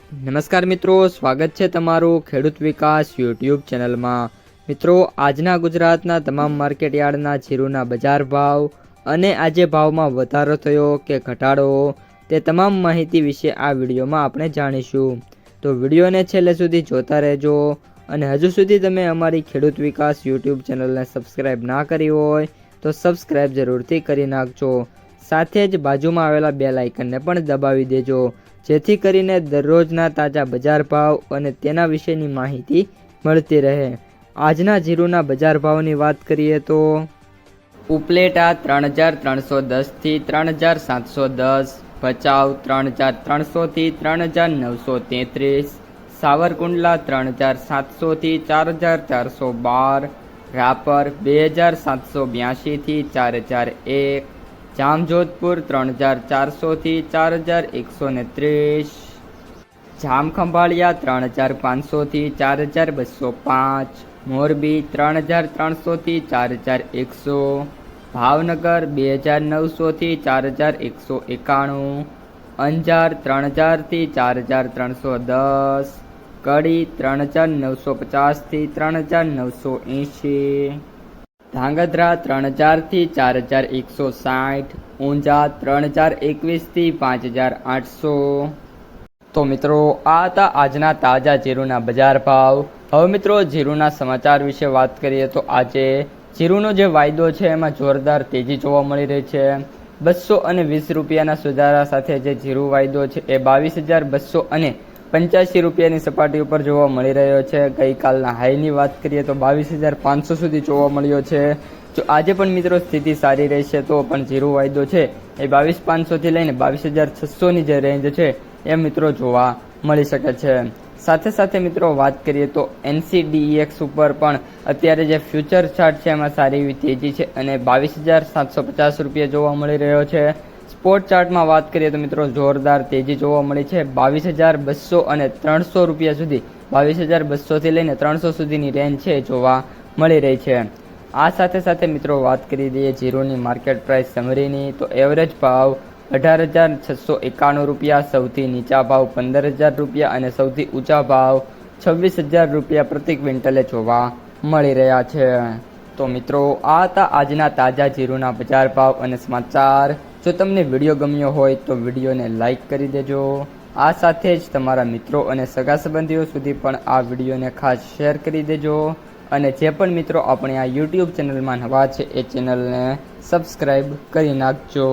નમસ્કાર મિત્રો, સ્વાગત છે તમારું ખેડૂત વિકાસ યુટ્યુબ ચેનલમાં। મિત્રો, આજના ગુજરાતના તમામ માર્કેટ યાર્ડના જીરુના બજાર ભાવ અને આજે ભાવમાં વધારો થયો કે ઘટાડો તે તમામ માહિતી વિશે આ વિડીયોમાં આપણે જાણીશું। તો વિડીયોને છેલ્લે સુધી જોતા રહેજો અને હજુ સુધી તમે અમારી ખેડૂત વિકાસ યુટ્યુબ ચેનલને સબસ્ક્રાઈબ ના કરી હોય તો સબસ્ક્રાઈબ જરૂરથી કરી નાખજો। સાથે જ બાજુમાં આવેલા બેલ આઇકનને પણ દબાવી દેજો, જેથી કરીને દરરોજના તાજા બજાર ભાવ અને તેના વિશેની માહિતી મળતી રહે। આજના જીરુના બજાર ભાવની વાત કરીએ તો ઉપલેટા 3310 થી 3710, ભચાઉ 3300 થી 3933, સાવરકુંડલા 3700 થી 4412, રાપર 2782 થી 4001, જામજોધપુર 3400 થી 4130, જામખંભાળિયા 3500 થી 4205, મોરબી 3300 થી 4100, ભાવનગર 2900 થી 4191, અંજાર 3000 થી 4310, કડી 3950 થી 3980, ધાંગધ્રા 3000 થી 4160, ઊંઝા 3021 થી 5800। તો મિત્રો, આ હતા આજના તાજા જીરુના બજાર ભાવ। હવે મિત્રો, જીરુના સમાચાર વિશે વાત કરીએ તો આજે જીરુનો જે વાયદો છે એમાં જોરદાર તેજી જોવા મળી રહી છે। 220 રૂપિયાના સુધારા સાથે જે જીરુ વાયદો છે એ 22,285 રૂપિયાની સપાટી ઉપર જોવા મળી રહ્યો છે। ગઈકાલના હાઈની વાત કરીએ તો 22,500 સુધી જોવા મળ્યો છે। જો આજે પણ મિત્રો સ્થિતિ સારી રહેશે તો પણ જીરુ વાયદો છે એ 22,500 થી લઈને 22,600ની જે રેન્જ છે એ મિત્રો જોવા મળી શકે છે। સાથે સાથે મિત્રો વાત કરીએ તો NCDEX ઉપર પણ અત્યારે જે ફ્યુચર ચાર્ટ છે એમાં સારી એવી તેજી છે અને 22,750 રૂપિયા જોવા મળી રહ્યો છે। સ્પોટ ચાર્ટમાં વાત કરીએ તો મિત્રો જોરદાર તેજી જોવા મળી છે। 22,200 અને 300 રૂપિયા સુધી, 22,200 થી લઈને 300 સુધીની રેન્જ છે જોવા મળી રહી છે। આ સાથે સાથે મિત્રો વાત કરી દઈએ જીરુની માર્કેટ પ્રાઇસ સમરીની, તો એવરેજ ભાવ 18,691 રૂપિયા, સૌથી નીચા ભાવ 15,000 રૂપિયા અને સૌથી ઊંચા ભાવ 26,000 રૂપિયા પ્રતિ ક્વિન્ટલે જોવા મળી રહ્યા છે। તો મિત્રો, આ હતા આજના તાજા જીરુના બજાર ભાવ અને સમાચાર। જો તમને વિડીયો ગમ્યો હોય તો વિડીયોને લાઇક કરી દેજો। આ સાથે જ તમારા મિત્રો અને સગા સંબંધીઓ સુધી પણ આ વિડીયોને ખાસ શેર કરી દેજો અને જે પણ મિત્રો આપણે આ યુટ્યુબ ચેનલમાં નવા છે એ ચેનલને સબસ્ક્રાઈબ કરી નાખજો।